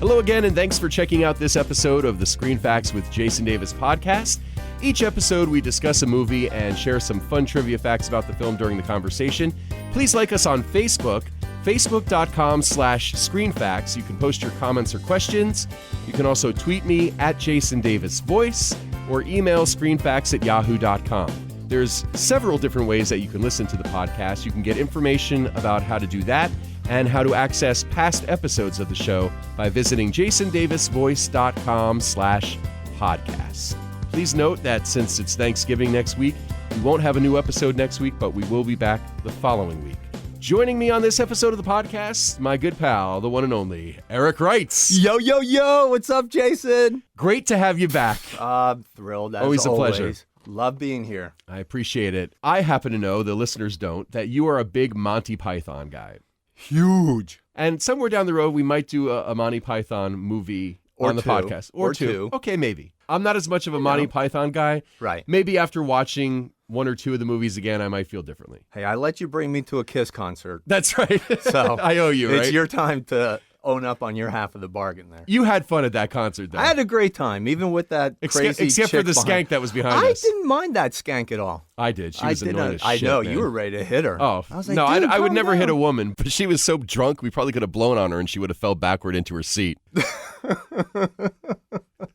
Hello again, and thanks for checking out this episode of the Screen Facts with Jason Davis podcast. Each episode, we discuss a movie and share some fun trivia facts about the film during the conversation. Please like us on Facebook, facebook.com/screenfacts. You can post your comments or questions. You can also tweet me at Jason Davis Voice or email screenfacts@yahoo.com. There's several different ways that you can listen to the podcast. You can get information about how to do that and how to access past episodes of the show by visiting jasondavisvoice.com/podcast. Please note that since it's Thanksgiving next week, we won't have a new episode next week, but we will be back the following week. Joining me on this episode of the podcast, my good pal, the one and only, Erik Reitz. Yo, yo, yo, what's up, Jason? Great to have you back. I'm thrilled, as Always a pleasure. Love being here. I appreciate it. I happen to know, the listeners don't, that you are a big Monty Python guy. Huge. And somewhere down the road, we might do a Monty Python movie on the podcast. Or two. Okay, maybe. I'm not as much of a Monty Python guy. Right. Maybe after watching one or two of the movies again, I might feel differently. Hey, I let you bring me to a Kiss concert. That's right. So I owe you, right? It's your time to own up on your half of the bargain there. You had fun at that concert, though. I had a great time, even with that crazy Except for chick the behind. skank that was behind I us. didn't mind that skank at all. I did. She was annoying as I shit, know. man. You were ready to hit her. Oh, I was like, no, dude, I would calm never hit a down. woman, but she was so drunk, we probably could have blown on her and she would have fell backward into her seat.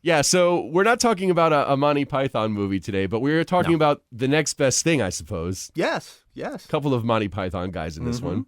Yeah, so we're not talking about a Monty Python movie today, but we're talking about the next best thing, I suppose. Yes. A couple of Monty Python guys in this one.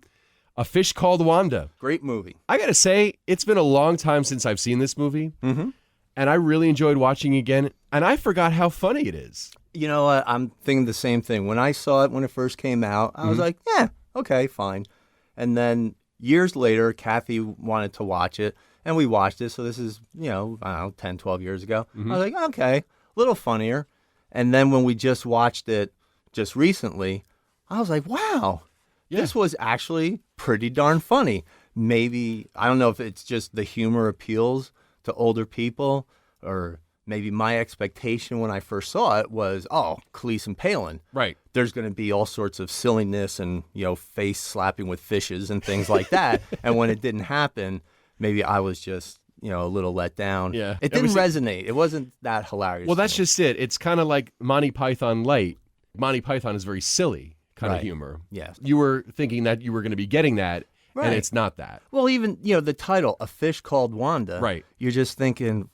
A Fish Called Wanda. Great movie. I gotta say, it's been a long time since I've seen this movie, and I really enjoyed watching it again, and I forgot how funny it is. You know what? I'm thinking the same thing. When I saw it when it first came out, I was like, yeah, okay, fine. And then years later, Kathy wanted to watch it, and we watched it. So this is, I don't know, 10, 12 years ago. I was like, okay, a little funnier. And then when we just watched it just recently, I was like, wow, this was actually pretty darn funny. Maybe, I don't know if it's just the humor appeals to older people, or maybe my expectation when I first saw it was, Cleese and Palin. Right. There's going to be all sorts of silliness and, face slapping with fishes and things like that. And when it didn't happen, maybe I was just, a little let down. Yeah. It didn't resonate. It wasn't that hilarious. Well, that's just it. It's kind of like Monty Python light. Monty Python is very silly kind of humor. Yes. You were thinking that you were going to be getting that, and it's not that. Well, even, the title, A Fish Called Wanda. Right. You're just thinking,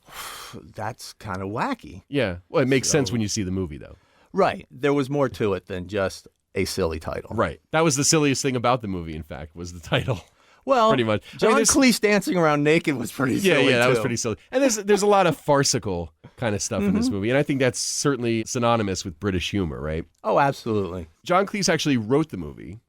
that's kind of wacky. Yeah. Well, it makes sense when you see the movie, though. Right. There was more to it than just a silly title. Right. That was the silliest thing about the movie, in fact, was the title. Well, pretty much. John Cleese dancing around naked was pretty silly, Yeah, that was too. pretty silly. And there's a lot of farcical kind of stuff in this movie, and I think that's certainly synonymous with British humor, right? Oh, absolutely. John Cleese actually wrote the movie.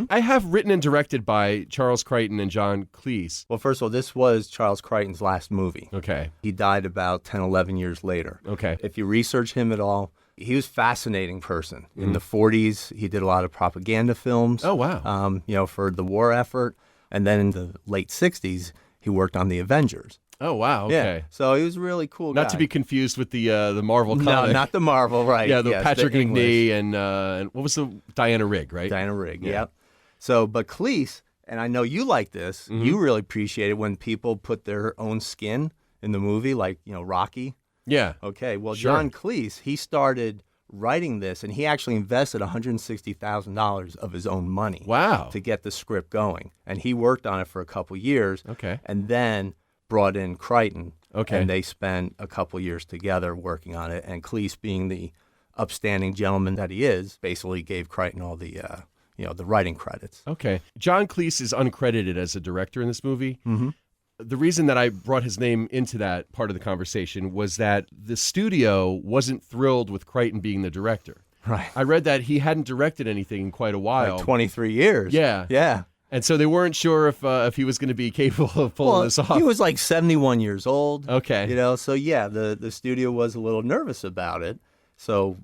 I have written and directed by Charles Crichton and John Cleese. Well, first of all, this was Charles Crichton's last movie. Okay. He died about 10, 11 years later. Okay. If you research him at all, he was a fascinating person. In the 40s, he did a lot of propaganda films. Oh, wow. For the war effort. And then in the late 60s, he worked on the Avengers. Oh, wow. Okay. Yeah. So he was a really cool guy. Not to be confused with the Marvel comic. No, not the Marvel, right. Yeah, yes, Patrick the McNee and what was the Diana Rigg, right? Diana Rigg, Yeah. yep. So, but Cleese, and I know you like this, you really appreciate it when people put their own skin in the movie, like, Rocky. Yeah. Okay, well, Sure. John Cleese, he started writing this, and he actually invested $160,000 of his own money. Wow. To get the script going. And he worked on it for a couple years. Okay. And then brought in Crichton. Okay. And they spent a couple years together working on it. And Cleese, being the upstanding gentleman that he is, basically gave Crichton all the writing credits. Okay. John Cleese is uncredited as a director in this movie. The reason that I brought his name into that part of the conversation was that the studio wasn't thrilled with Crichton being the director. Right. I read that he hadn't directed anything in quite a while. Like 23 years. Yeah. Yeah. And so they weren't sure if he was going to be capable of pulling this off. He was like 71 years old. Okay. So yeah, the studio was a little nervous about it. So,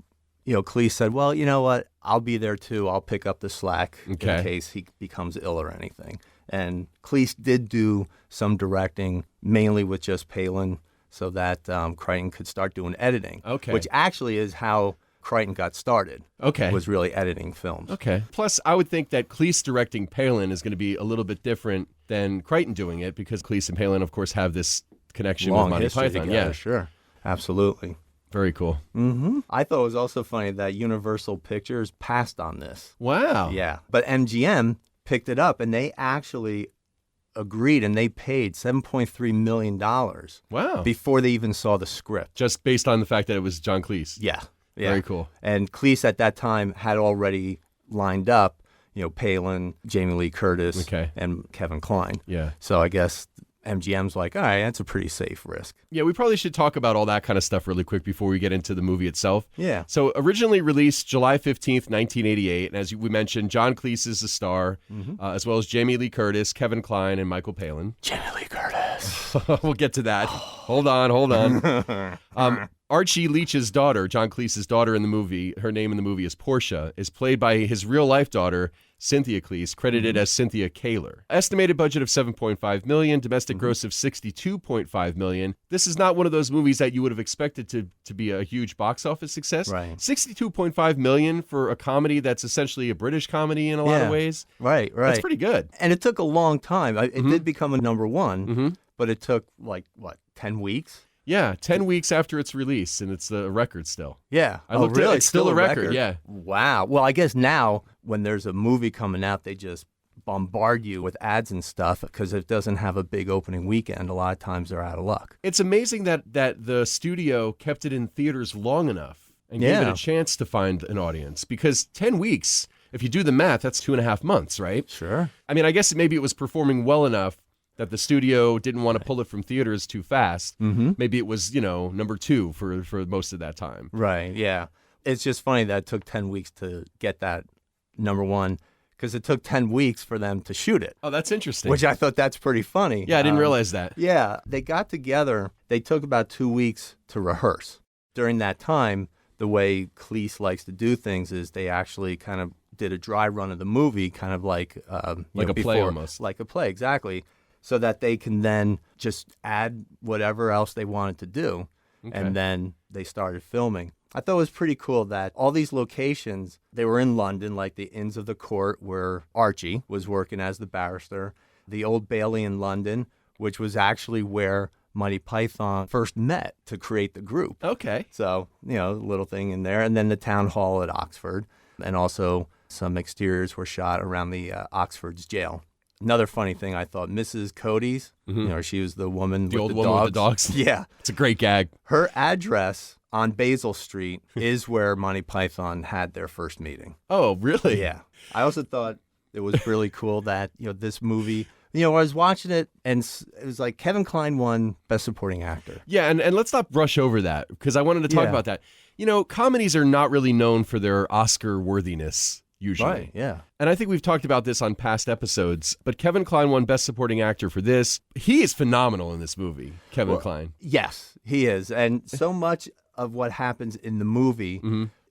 Cleese said, well, you know what? I'll be there too. I'll pick up the slack in case he becomes ill or anything. And Cleese did do some directing, mainly with just Palin, so that Crichton could start doing editing. Okay. Which actually is how Crichton got started. Okay. Was really editing films. Okay. Plus, I would think that Cleese directing Palin is going to be a little bit different than Crichton doing it, because Cleese and Palin, of course, have this connection Long with Monty history Python. together, Yeah, sure. Absolutely. very cool. I thought it was also funny that Universal Pictures passed on this. Wow. Yeah. But MGM picked it up, and they actually agreed, and they paid $7.3 million Wow. before they even saw the script. Just based on the fact that it was John Cleese. Yeah. Very cool. And Cleese at that time had already lined up, Palin, Jamie Lee Curtis, Okay. and Kevin Kline. Yeah. So I guess MGM's like, all right, that's a pretty safe risk. Yeah, we probably should talk about all that kind of stuff really quick before we get into the movie itself. Yeah. So originally released July 15th, 1988. And as we mentioned, John Cleese is the star, as well as Jamie Lee Curtis, Kevin Kline, and Michael Palin. Jamie Lee Curtis. We'll get to that. Hold on. Archie Leach's daughter, John Cleese's daughter in the movie, her name in the movie is Portia, is played by his real-life daughter, Cynthia Cleese, credited as Cynthia Kaler. Estimated budget of $7.5 million, domestic gross of $62.5 million. This is not one of those movies that you would have expected to be a huge box office success. Right. $62.5 million for a comedy that's essentially a British comedy in a lot of ways. Right. That's pretty good. And it took a long time. It did become a number one, but it took 10 weeks? Yeah, 10 weeks after its release, and it's a record still. Yeah. I looked at it. It's still a record, yeah. Wow. Well, I guess now when there's a movie coming out, they just bombard you with ads and stuff because it doesn't have a big opening weekend. A lot of times they're out of luck. It's amazing that the studio kept it in theaters long enough and gave it a chance to find an audience, because 10 weeks, if you do the math, that's 2.5 months, right? Sure. I mean, I guess maybe it was performing well enough that the studio didn't want to pull it from theaters too fast. Maybe it was, number 2 for most of that time. Right, yeah. It's just funny that it took 10 weeks to get that number one, because it took 10 weeks for them to shoot it. Oh, that's interesting. Which I thought that's pretty funny. Yeah, I didn't realize that. Yeah, they got together. They took about 2 weeks to rehearse. During that time, the way Cleese likes to do things is they actually kind of did a dry run of the movie, kind of like a play almost. Like a play, exactly. So that they can then just add whatever else they wanted to do. Okay. And then they started filming. I thought it was pretty cool that all these locations, they were in London, like the Inns of the Court where Archie was working as the barrister, the Old Bailey in London, which was actually where Monty Python first met to create the group. Okay. So, a little thing in there. And then the town hall at Oxford. And also some exteriors were shot around the Oxford's jail. Another funny thing I thought, Mrs. Cody's, she was the woman with old the woman dogs. with the dogs. Yeah. It's a great gag. Her address on Basil Street is where Monty Python had their first meeting. Oh, really? Yeah. I also thought it was really cool that, this movie, I was watching it and it was like Kevin Kline won Best Supporting Actor. Yeah, and let's not brush over that, because I wanted to talk about that. Comedies are not really known for their Oscar worthiness. Usually. Right, yeah. And I think we've talked about this on past episodes, but Kevin Kline won Best Supporting Actor for this. He is phenomenal in this movie, Kevin Kline. Yes, he is. And so much of what happens in the movie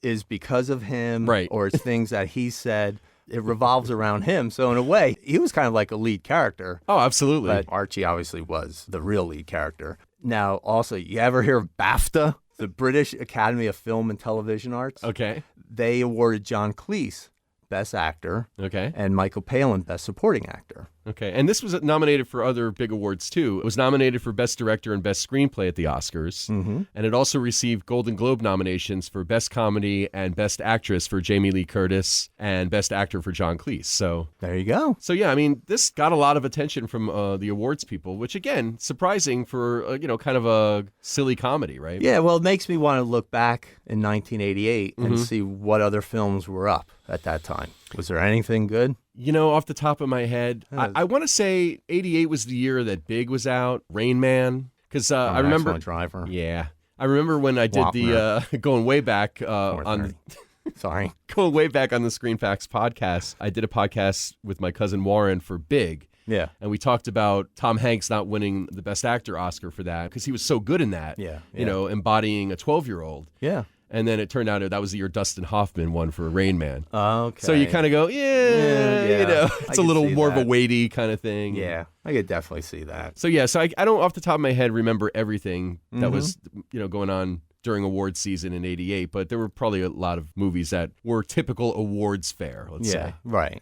is because of him, right, or it's things that he said. It revolves around him. So in a way, he was kind of like a lead character. Oh, absolutely. But Archie obviously was the real lead character. Now, also, you ever hear of BAFTA, the British Academy of Film and Television Arts? Okay. They awarded John Cleese Best Actor. Okay. And Michael Palin Best Supporting Actor. Okay. And this was nominated for other big awards, too. It was nominated for Best Director and Best Screenplay at the Oscars. And it also received Golden Globe nominations for Best Comedy and Best Actress for Jamie Lee Curtis and Best Actor for John Cleese. So there you go. So, yeah, I mean, this got a lot of attention from the awards people, which, again, surprising for, kind of a silly comedy, right? Yeah, well, it makes me want to look back in 1988 and see what other films were up at that time. Was there anything good? Off the top of my head, I want to say 88 was the year that Big was out, Rain Man. Because I remember. Driver. Yeah. I remember when I did the going way back on. Sorry. Going way back on the Screen Facts podcast, I did a podcast with my cousin Warren for Big. Yeah. And we talked about Tom Hanks not winning the Best Actor Oscar for that because he was so good in that. Yeah. Embodying a 12-year-old. Yeah. And then it turned out that was the year Dustin Hoffman won for Rain Man. Okay. So you kind of go, it's a little more of a weighty kind of thing. Yeah, I could definitely see that. So I don't off the top of my head remember everything that was, going on during awards season in '88, but there were probably a lot of movies that were typical awards fare, let's say. Right.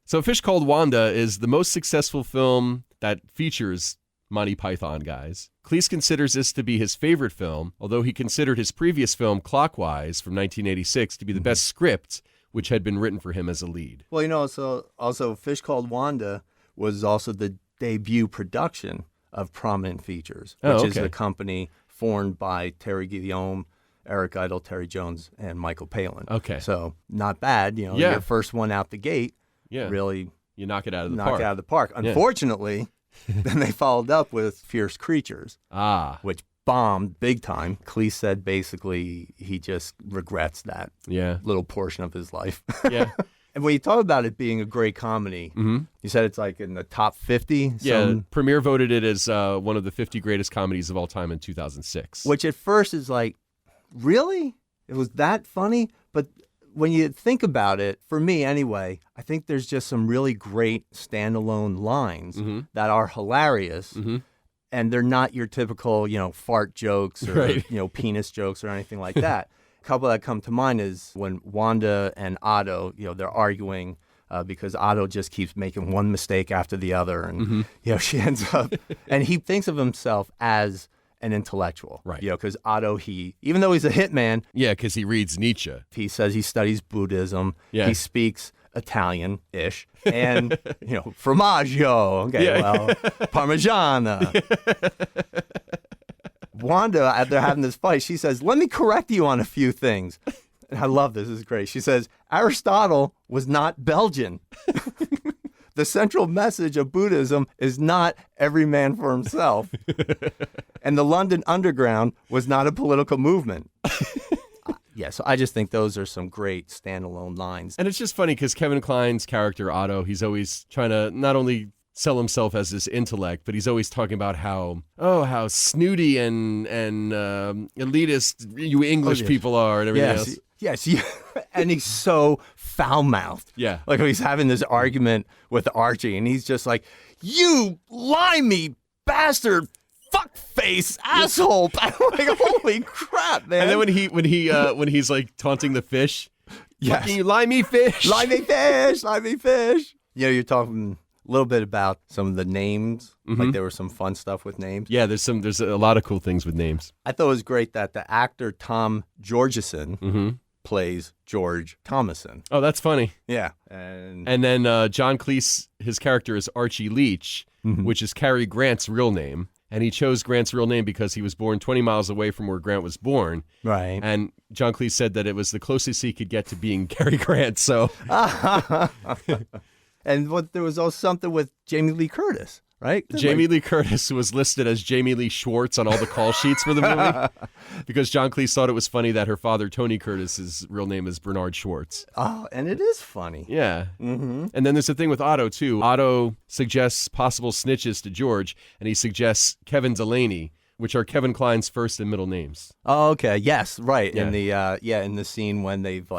So A Fish Called Wanda is the most successful film that features Monty Python guys. Cleese considers this to be his favorite film, although he considered his previous film, Clockwise, from 1986, to be the best script which had been written for him as a lead. Well, so also Fish Called Wanda was also the debut production of Prominent Features, which is a company formed by Terry Gilliam, Eric Idle, Terry Jones, and Michael Palin. Okay. So not bad, your first one out the gate. Yeah. Really you knock it out of the knock park. it out of the park. Unfortunately, then they followed up with Fierce Creatures, which bombed big time. Cleese said basically he just regrets that little portion of his life. Yeah. And when you talk about it being a great comedy, you said it's like in the top 50? Yeah, Premiere voted it as one of the 50 greatest comedies of all time in 2006. Which at first is like, really? It was that funny? But when you think about it, for me anyway, I think there's just some really great standalone lines that are hilarious. And they're not your typical, fart jokes or, penis jokes or anything like that. A couple that come to mind is when Wanda and Otto, they're arguing because Otto just keeps making one mistake after the other. And, she ends up, and he thinks of himself as an intellectual. Right. Because Otto, even though he's a hitman. Yeah, because he reads Nietzsche. He says he studies Buddhism. Yeah. He speaks Italian-ish. And, formaggio. Okay, well, Parmigiana. Wanda, they're having this fight. She says, let me correct you on a few things. And I love this. This is great. She says, Aristotle was not Belgian. The central message of Buddhism is not every man for himself. And the London Underground was not a political movement. So I just think those are some great standalone lines. And it's just funny because Kevin Kline's character, Otto, he's always trying to not only sell himself as this intellect, but he's always talking about how snooty and elitist you English people are and everything else. Yes, and he's so foul-mouthed. Yeah. Like he's having this argument with Archie, and he's just like, you limey bastard, fuckface, asshole. I'm like, holy crap, man. And then when he's like taunting the fish, fucking you limey fish. Limey fish. You're talking a little bit about some of the names. Like there was some fun stuff with names. Yeah, there's a lot of cool things with names. I thought it was great that the actor Tom Georgeson plays George Thomason. Oh, that's funny. Yeah. And then John Cleese, his character is Archie Leach, which is Cary Grant's real name. And he chose Grant's real name because he was born 20 miles away from where Grant was born. Right. And John Cleese said that it was the closest he could get to being Cary Grant, so... And there was also something with Jamie Lee Curtis, right? Jamie Lee Curtis was listed as Jamie Lee Schwartz on all the call sheets for the movie because John Cleese thought it was funny that her father, Tony Curtis's real name is Bernard Schwartz. Oh, and it is funny. Yeah. And then there's the thing with Otto, too. Otto suggests possible snitches to George, and he suggests Kevin Delaney, which are Kevin Kline's first and middle names. Oh, okay. Yes, right. Yeah. In the scene when they've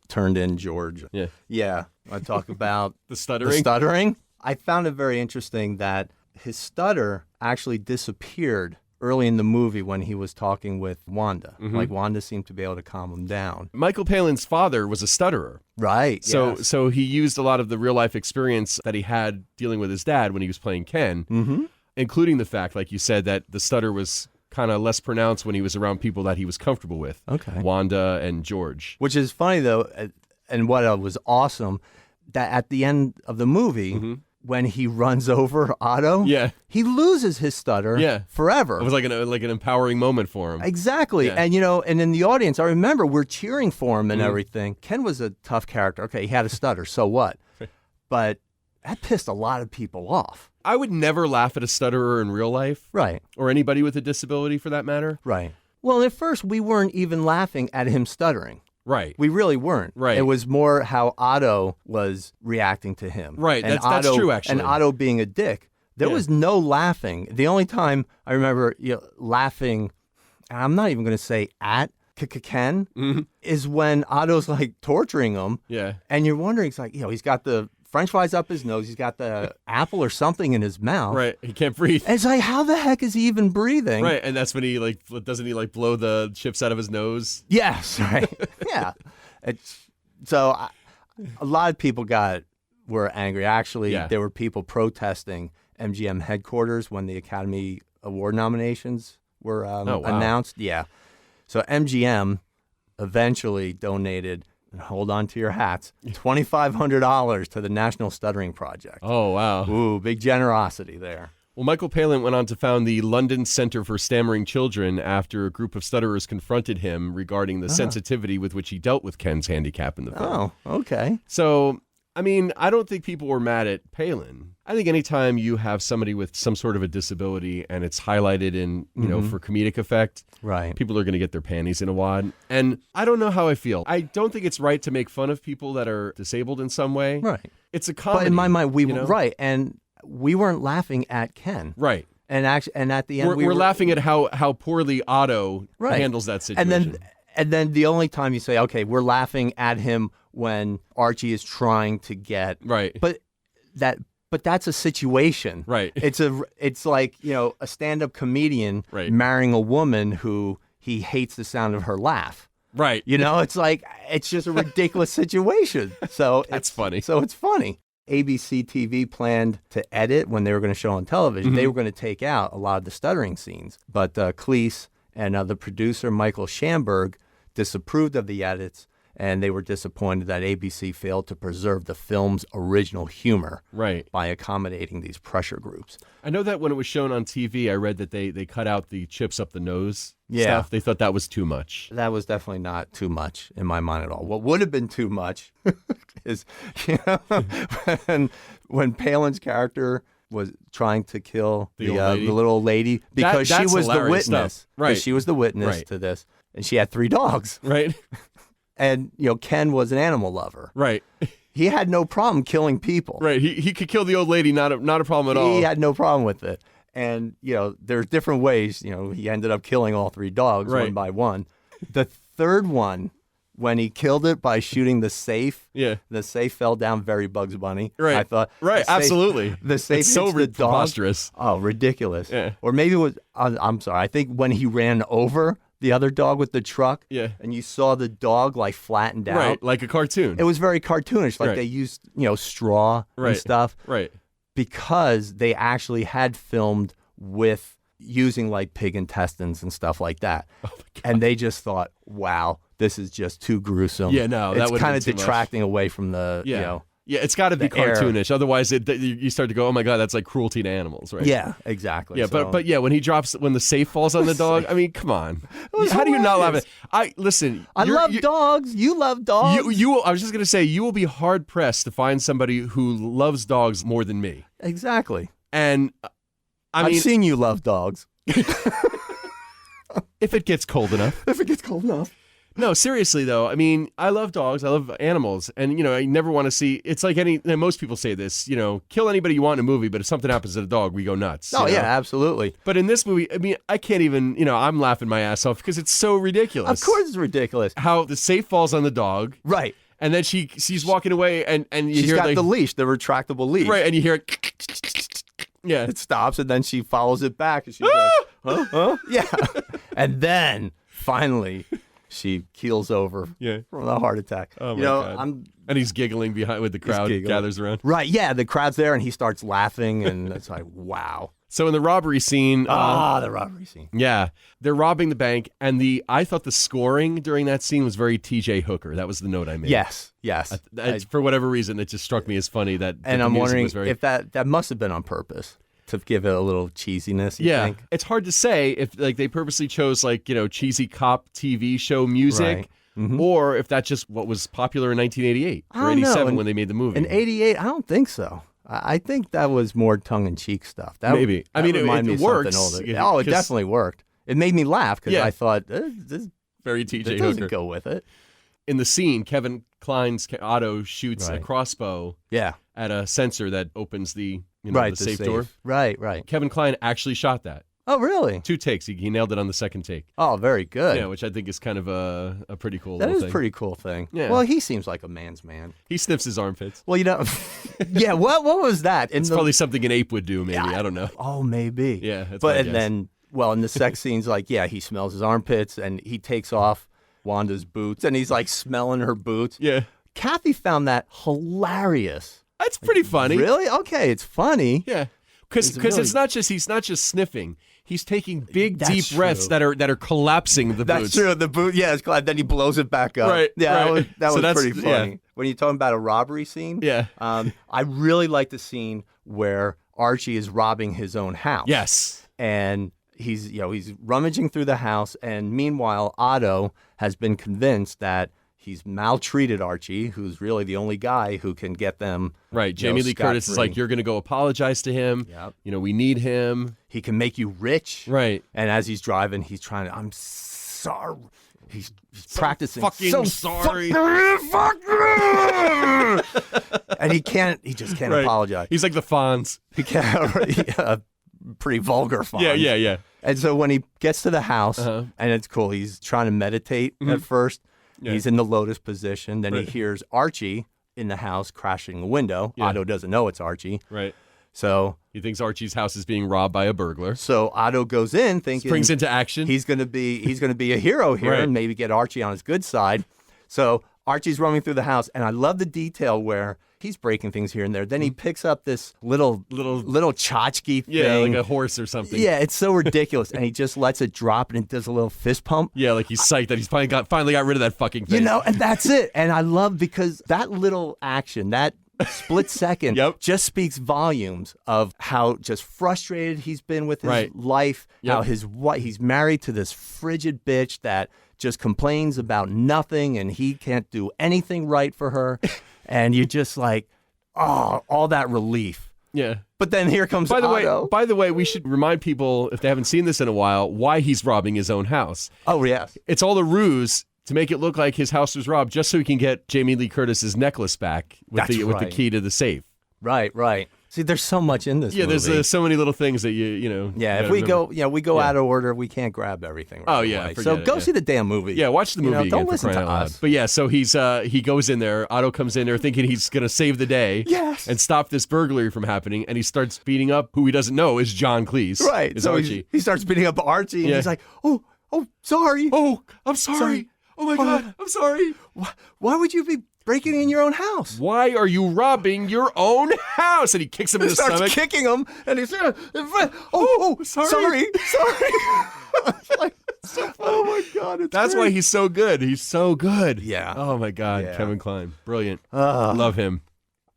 turned in George. Yeah. I talk about the stuttering. I found it very interesting that his stutter actually disappeared early in the movie when he was talking with Wanda. Like Wanda seemed to be able to calm him down. Michael Palin's father was a stutterer. Right. So he used a lot of the real life experience that he had dealing with his dad when he was playing Ken, including the fact, like you said, that the stutter was kind of less pronounced when he was around people that he was comfortable with. Okay. Wanda and George. Which is funny, though, and what was awesome, that at the end of the movie, when he runs over Otto, he loses his stutter forever. It was like an empowering moment for him. Exactly. And, and in the audience, I remember we're cheering for him and everything. Ken was a tough character. Okay, he had a stutter, so what? But that pissed a lot of people off. I would never laugh at a stutterer in real life. Right. Or anybody with a disability, for that matter. Right. Well, at first, we weren't even laughing at him stuttering. Right. We really weren't. Right. It was more how Otto was reacting to him. Right. That's true, actually. And Otto being a dick. There was no laughing. The only time I remember laughing, and I'm not even going to say at Ken, is when Otto's torturing him. Yeah. And you're wondering, it's he's got the French fries up his nose. He's got the apple or something in his mouth. Right. He can't breathe. And it's like, how the heck is he even breathing? Right. And that's when he doesn't he blow the chips out of his nose? Yes. Right. Yeah. A lot of people were angry. Actually, there were people protesting MGM headquarters when the Academy Award nominations were announced. Yeah. So MGM eventually donated, and hold on to your hats, $2,500 to the National Stuttering Project. Oh, wow. Ooh, big generosity there. Well, Michael Palin went on to found the London Center for Stammering Children after a group of stutterers confronted him regarding the sensitivity with which he dealt with Ken's handicap in the film. Oh, okay. So, I mean, I don't think people were mad at Palin. I think anytime you have somebody with some sort of a disability and it's highlighted in, you know, for comedic effect, right, people are going to get their panties in a wad. And I don't know how I feel. I don't think it's right to make fun of people that are disabled in some way. Right. It's a comedy. But in my mind, right, and we weren't laughing at Ken. Right. And at the end, we're laughing at how poorly Otto handles that situation. And then the only time you say, okay, we're laughing at him when Archie is trying to get but that's a situation. Right. It's like, you know, a stand-up comedian marrying a woman who he hates the sound of her laugh. Right. You know, it's like, it's just a ridiculous situation. So that's funny. So it's funny. ABC TV planned to edit when they were going to show on television. They were going to take out a lot of the stuttering scenes. But Cleese and the producer, Michael Schamberg, disapproved of the edits, and they were disappointed that ABC failed to preserve the film's original humor by accommodating these pressure groups. I know that when it was shown on TV, I read that they cut out the chips up the nose stuff. They thought that was too much. That was definitely not too much in my mind at all. What would have been too much is, you know, when Palin's character was trying to kill the little old lady because she was the witness. Stuff. Right. She was the witness to this, and she had 3 dogs. Right. And, you know, Ken was an animal lover. Right. He had no problem killing people. Right. He could kill the old lady, not a problem at all. He had no problem with it. And, you know, there's different ways. You know, he ended up killing all 3 dogs one by one. The third one, when he killed it by shooting the safe, the safe fell down very Bugs Bunny. Right. I thought. Absolutely. The safe it's so hits the dog. preposterous. Oh, ridiculous. Yeah. Or maybe it was, I'm sorry, I think when he ran over the other dog with the truck, and you saw the dog like flattened out. Right, like a cartoon. It was very cartoonish, like they used, you know, straw and stuff. Right. Because they actually had filmed with using like pig intestines and stuff like that. Oh my God. And they just thought, wow, this is just too gruesome. Yeah, no, that it's kind of detracting away from the, you know. Yeah, it's got to be cartoonish. Otherwise, you start to go, oh my God, that's like cruelty to animals, right? Yeah, exactly. Yeah, so, but when the safe falls on the dog, I mean, come on. How do you not laugh at it? I love dogs. You love dogs. I was just going to say, you will be hard pressed to find somebody who loves dogs more than me. Exactly. And I've seen you love dogs. If it gets cold enough. If it gets cold enough. No, seriously though. I mean, I love dogs. I love animals, and you know, I never want to see. It's like most people say this. You know, kill anybody you want in a movie, but if something happens to the dog, we go nuts. Oh yeah, absolutely. But in this movie, I mean, I can't even. You know, I'm laughing my ass off because it's so ridiculous. Of course, it's ridiculous. How the safe falls on the dog, right? And then she's walking away, and you she's hear got the leash, the retractable leash, right? And you hear it. Yeah, it stops, and then she follows it back, and she's like, huh? Yeah, and then finally. She keels over from a heart attack. Oh my God. And he's giggling behind with the crowd gathers around. Right, yeah, the crowd's there and he starts laughing and it's like, wow. So in the robbery scene... the robbery scene. Yeah, they're robbing the bank and I thought the scoring during that scene was very T.J. Hooker. That was the note I made. Yes. For whatever reason, it just struck me as funny that and I'm wondering if that must have been on purpose. To give it a little cheesiness, you think? It's hard to say if like they purposely chose like, you know, cheesy cop TV show music, or if that's just what was popular in 1988 or 87 when they made the movie. In 88, I don't think so. I think that was more tongue-in-cheek stuff. Maybe. I mean, it works. Oh, it definitely worked. It made me laugh because I thought, this very T.J. Hooker. Doesn't go with it. In the scene, Kevin Kline's Otto shoots a crossbow at a sensor that opens the safe door. Right. Kevin Kline actually shot that. Oh, really? 2 takes. He nailed it on the second take. Oh, very good. Yeah, which I think is kind of a pretty cool That little is thing. a pretty cool thing. Yeah. Well, he seems like a man's man. He sniffs his armpits. Well, yeah, what was that? It's probably something an ape would do, maybe. I don't know. Oh, maybe. Yeah, that's my guess. Then, well, in the sex scenes, like, yeah, he smells his armpits, and he takes off Wanda's boots, and he's, like, smelling her boots. Yeah. Kathy found that hilarious. That's pretty funny. Really? Okay, it's funny. Yeah. Because he's not just sniffing. He's taking big, That's deep breaths true. that are collapsing the That's boots. true. The boot, yeah, it's glad. Then he blows it back up. Right, Yeah, right. that So was that's- pretty funny. When you're talking about a robbery scene, Yeah. I really like the scene where Archie is robbing his own house. Yes. And he's rummaging through the house, and meanwhile, Otto has been convinced that he's maltreated Archie, who's really the only guy who can get them. Right. Jamie Lee Curtis is like, you're going to go apologize to him. Yep. We need him. He can make you rich. Right. And as he's driving, he's trying to, I'm sorry. He's practicing. Fucking sorry. Fuck you! And he just can't Right. apologize. He's like the Fonz. He can't, pretty vulgar fun. Yeah. And so when he gets to the house, Uh-huh. and it's cool, he's trying to meditate at first. Yeah. He's in the lotus position. Then Right. he hears Archie in the house crashing a window. Yeah. Otto doesn't know it's Archie. Right. So He thinks Archie's house is being robbed by a burglar. Otto goes in thinking Springs into action. he's gonna be a hero here Right. and maybe get Archie on his good side. So Archie's roaming through the house, and I love the detail where he's breaking things here and there. Then he picks up this little tchotchke thing. Yeah, like a horse or something. Yeah, it's so ridiculous, and he just lets it drop, and it does a little fist pump. Yeah, like he's psyched that he's finally got rid of that fucking thing. And that's it. And I love because that little action, that split second, Yep. just speaks volumes of how just frustrated he's been with his Right. life. Yep. How he's married to this frigid bitch that just complains about nothing, and he can't do anything right for her. And you're just like, oh, all that relief. Yeah. But then here comes Otto. By the way, we should remind people, if they haven't seen this in a while, why he's robbing his own house. Oh, yes. It's all a ruse to make it look like his house was robbed just so he can get Jamie Lee Curtis's necklace back with That's the right. key to the safe. Right. See, there's so much in this Yeah, movie. there's so many little things that you know. Yeah, if we go out of order, we can't grab everything. Right Oh, yeah, away. forget So it, go yeah. see the damn movie. Yeah, watch the movie again. Don't for listen crying to out loud. us. But yeah, so he goes in there. Otto comes in there thinking he's gonna save the day. Yes. And stop this burglary from happening. And he starts beating up who he doesn't know is John Cleese. Right. Is So Archie. he starts beating up Archie, and Yeah. he's like, "Oh, sorry. Oh, I'm sorry. Sorry. Oh my God, I'm sorry. Why would you be breaking in your own house?" Why are you robbing your own house? And he kicks him in He the starts stomach. kicking him, and he's sorry. sorry. Like, oh my God, it's That's great. why he's so good. He's so good. Yeah. Oh my God, Yeah. Kevin Kline, brilliant. Love him.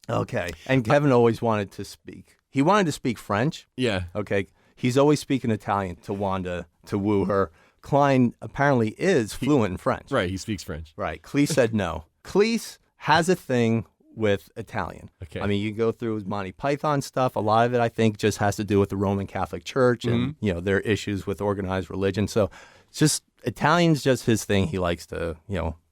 Okay. And Kevin always wanted to speak. He wanted to speak French. Yeah. Okay. He's always speaking Italian to Wanda to woo her. Klein apparently is fluent in French. Right. He speaks French. Right. Cleese said no. Cleese has a thing with Italian. Okay. I mean, you go through his Monty Python stuff. A lot of it, I think, just has to do with the Roman Catholic Church and, their issues with organized religion. So it's just Italian's just his thing he likes to,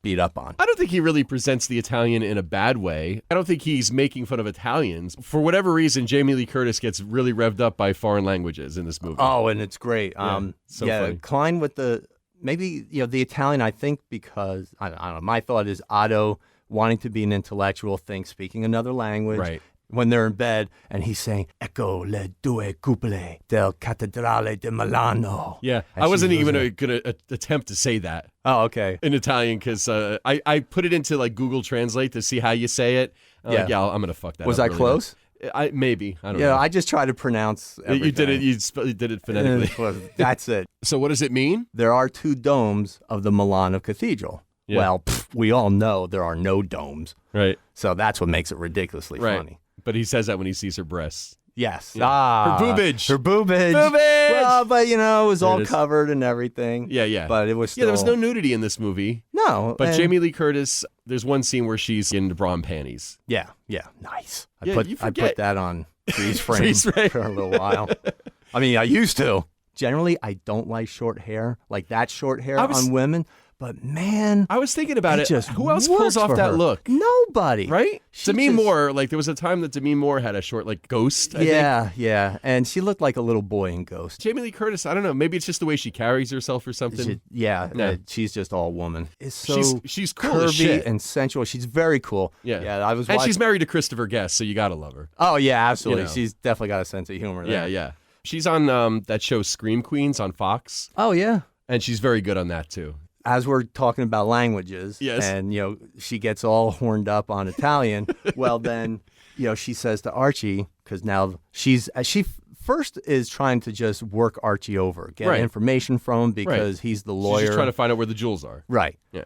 beat up on. I don't think he really presents the Italian in a bad way. I don't think he's making fun of Italians. For whatever reason, Jamie Lee Curtis gets really revved up by foreign languages in this movie. Oh, and it's great. so funny. Klein with the the Italian, I think, because I don't know. My thought is Otto wanting to be an intellectual, speaking another language. Right. When they're in bed and he's saying "Ecco le due cupole del Cattedrale di Milano." Yeah. And I wasn't she goes, even going to attempt to say that Oh, okay. in Italian because I put it into like Google Translate to see how you say it. Yeah. I'm going to fuck that Was up I really close? bad. Maybe. I don't Yeah, know. I just try to pronounce everything. You did it. You did it phonetically. Well, that's it. So what does it mean? There are 2 domes of the Milano Cathedral. Yeah. Well, we all know there are no domes. Right. So that's what makes it ridiculously Right. funny. But he says that when he sees her breasts. Yes. Yeah. Ah. Her boobage. Her boobage. Boobage! Well, but it was There all it is. covered and everything. Yeah. But it was still... Yeah, there was no nudity in this movie. No. But and- Jamie Lee Curtis, there's one scene where she's in bra and panties. Yeah. Nice. Yeah, I you put forget. that on freeze frame Freeze frame. for a little while. I mean, I used to. Generally, I don't like short hair, like that short hair I was- on women. But man, I was thinking about it. just Who else works pulls off for that her. look? Nobody. Right? She Demi just- Moore, like there was a time that Demi Moore had a short like Ghost, I think. Yeah. And she looked like a little boy in Ghost. Jamie Lee Curtis, I don't know, maybe it's just the way she carries herself or something. She's just all woman. It's so she's cool as curvy shit. and sensual. She's very cool. Yeah. I was And watching. she's married to Christopher Guest, so you got to love her. Oh yeah, absolutely. You know. She's definitely got a sense of humor there. Yeah. She's on that show Scream Queens on Fox, Oh yeah. and she's very good on that too. As we're talking about languages, Yes. and she gets all horned up on Italian. Well, then she says to Archie, because now she first is trying to just work Archie over, get Right. information from him because he's the lawyer. She's just trying to find out where the jewels are. Right. Yeah.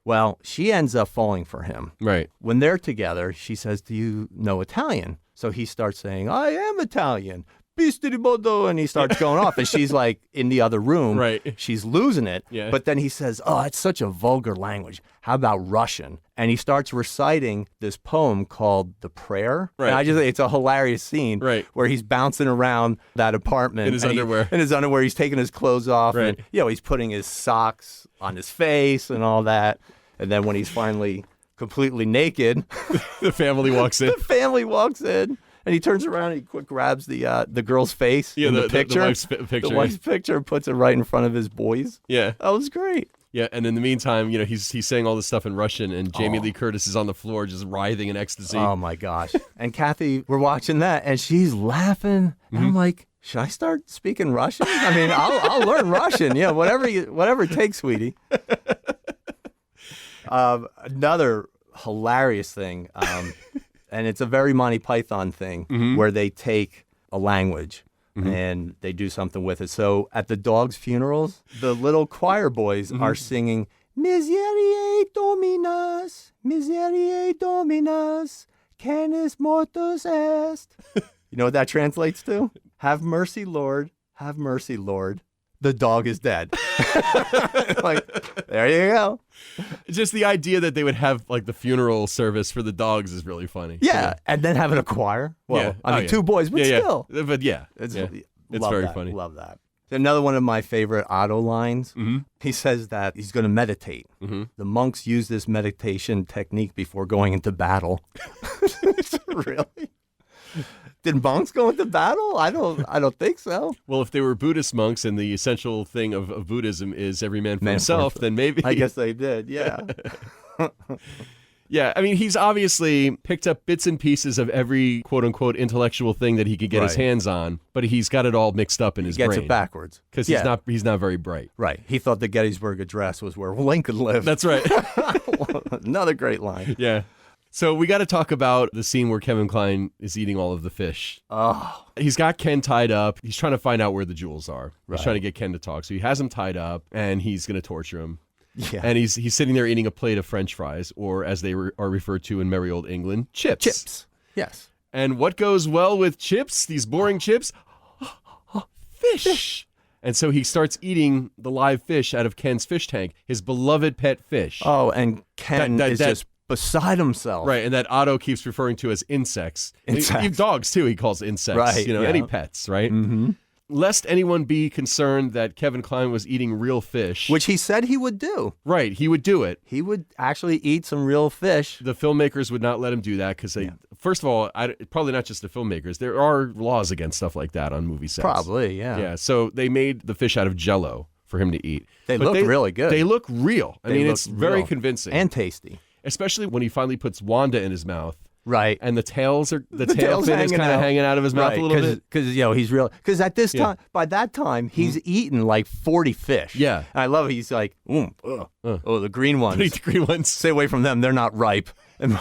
Well, she ends up falling for him. Right. When they're together, she says, "Do you know Italian?" So he starts saying, "I am Italian. Bisti di Bodo," and he starts going off, and she's like in the other room. Right. She's losing it. Yeah. But then he says, "Oh, it's such a vulgar language. How about Russian?" And he starts reciting this poem called "The Prayer." Right. And it's a hilarious scene. Right. Where he's bouncing around that apartment In his and underwear. In his underwear, he's taking his clothes off. Right. And he's putting his socks on his face and all that. And then when he's finally completely naked, The family walks in. the family walks in, and he turns around and he quick grabs the girl's face in the picture. The wife's picture. The wife's picture, puts it right in front of his boys. Yeah. That was great. Yeah, and in the meantime, he's saying all this stuff in Russian, and Jamie Lee Curtis is on the floor just writhing in ecstasy. Oh my gosh. And Kathy, we're watching that, and she's laughing. And I'm like, should I start speaking Russian? I mean, I'll learn Russian. Yeah, whatever it takes, sweetie. Another hilarious thing, and it's a very Monty Python thing, where they take a language and they do something with it. So at the dogs' funerals, the little choir boys are singing "Miseriae Dominus, Miseriae Dominus, canis mortus est." You know what that translates to? Have mercy, Lord. Have mercy, Lord. The dog is dead. Like, there you go. Just the idea that they would have like the funeral service for the dogs is really funny. Yeah, and then having a choir. Well, Yeah. I mean, two boys, but still. But yeah, It's It's very funny. Love that. Another one of my favorite Otto lines. He says that he's going to meditate. The monks use this meditation technique before going into battle. Really? Did monks go into battle? I don't think so. Well, if they were Buddhist monks and the essential thing of Buddhism is every man for himself, then maybe. I guess they did, yeah. Yeah, I mean, he's obviously picked up bits and pieces of every quote-unquote intellectual thing that he could get his Right. hands on, but he's got it all mixed up in his Gets brain. it backwards. Because Yeah. he's not very bright. Right. He thought the Gettysburg Address was where Lincoln lived. That's right. Another great line. Yeah. So we got to talk about the scene where Kevin Kline is eating all of the fish. Oh, He's got Ken tied up. He's trying to find out where the jewels are. Right. He's trying to get Ken to talk. So he has him tied up, and he's going to torture him. yeah. And he's sitting there eating a plate of French fries, or as they are referred to in merry old England, chips. Chips. Yes. And what goes well with chips, these boring chips? Fish. And so he starts eating the live fish out of Ken's fish tank, his beloved pet fish. Oh, and Ken is just beside himself. Right, and that Otto keeps referring to as insects. Insects. Even dogs, too, he calls insects. Right, yeah. Any pets, right? Mm-hmm. Lest anyone be concerned that Kevin Kline was eating real fish. Which he said he would do. Right, he would do it. He would actually eat some real fish. The filmmakers would not let him do that because first of all, probably not just the filmmakers. There are laws against stuff like that on movie sets. Probably, yeah. Yeah, so they made the fish out of Jell-O for him to eat. They But look really good. They look real. I They mean, look it's very real. convincing. And tasty. Especially when he finally puts Wanda in his mouth. Right. And the tail tail's fin is kind of hanging out of his mouth a little bit. Because, he's real. Because at this time, by that time, he's eaten like 40 fish. Yeah. And I love it. He's like, the green ones. Eat the green ones. Stay away from them. They're not ripe. And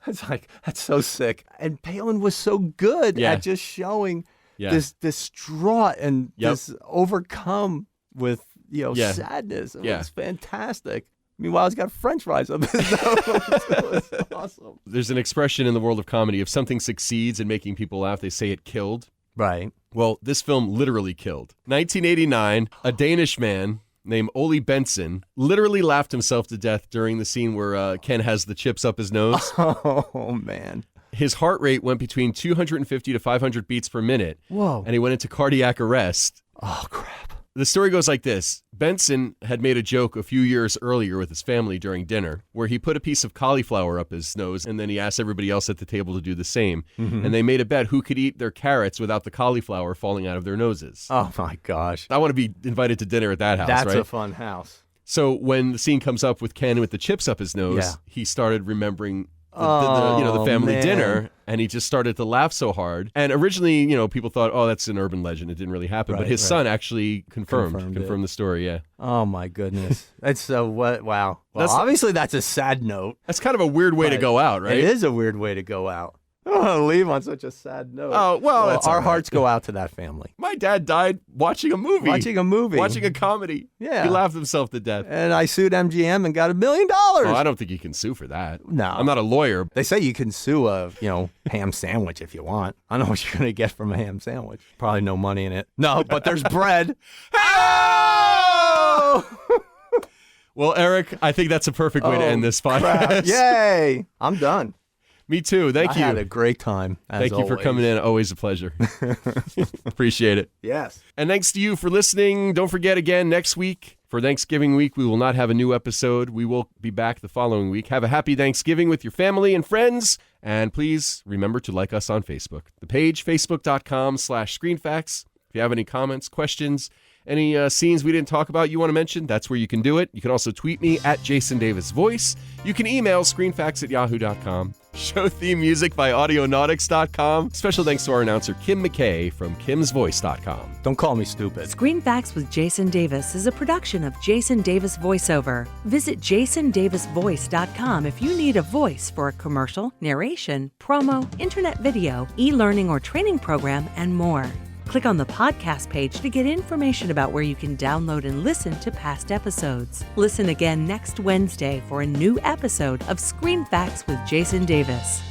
it's like, that's so sick. And Palin was so good at just showing this distraught and this overcome with, sadness. It was fantastic. Meanwhile, he's got French fries up his nose. It was awesome. There's an expression in the world of comedy: if something succeeds in making people laugh, they say it killed. Right. Well, this film literally killed. 1989, a Danish man named Ole Benson literally laughed himself to death during the scene where Ken has the chips up his nose. Oh, man. His heart rate went between 250 to 500 beats per minute. Whoa. And he went into cardiac arrest. Oh, crap. The story goes like this. Benson had made a joke a few years earlier with his family during dinner where he put a piece of cauliflower up his nose and then he asked everybody else at the table to do the same. Mm-hmm. And they made a bet who could eat their carrots without the cauliflower falling out of their noses. Oh, my gosh. I want to be invited to dinner at that house, That's right? a fun house. So when the scene comes up with Ken with the chips up his nose, he started remembering the family dinner, and he just started to laugh so hard. And originally, people thought, oh, that's an urban legend. It didn't really happen. But his son actually confirmed the story, yeah. Oh, my goodness. That's so what? Wow. Well, obviously, that's a sad note. That's kind of a weird way to go out, right? It is a weird way to go out. I don't want to leave on such a sad note. Oh, well, our hearts go out to that family. My dad died watching a movie. Watching a comedy. Yeah. He laughed himself to death. And I sued MGM and got $1 million. Oh, I don't think you can sue for that. No. I'm not a lawyer. They say you can sue a, ham sandwich if you want. I don't know what you're going to get from a ham sandwich. Probably no money in it. No, but there's bread. Well, Erik, I think that's a perfect way to end this podcast. Crap. Yay. I'm done. Me too. Thank you. I had a great time. Thank you for coming in. Always a pleasure. Appreciate it. Yes. And thanks to you for listening. Don't forget again, next week, for Thanksgiving week, we will not have a new episode. We will be back the following week. Have a happy Thanksgiving with your family and friends. And please remember to like us on Facebook. The page, facebook.com/screenfacts. If you have any comments, questions, any scenes we didn't talk about you want to mention, that's where you can do it. You can also tweet me at Jason Davis Voice. You can email screenfacts@yahoo.com. Show theme music by audionautics.com. Special thanks to our announcer, Kim McKay from kimsvoice.com. Don't call me stupid. Screen Facts with Jason Davis is a production of Jason Davis VoiceOver. Visit jasondavisvoice.com if you need a voice for a commercial, narration, promo, internet video, e-learning or training program, and more. Click on the podcast page to get information about where you can download and listen to past episodes. Listen again next Wednesday for a new episode of Screen Facts with Jason Davis.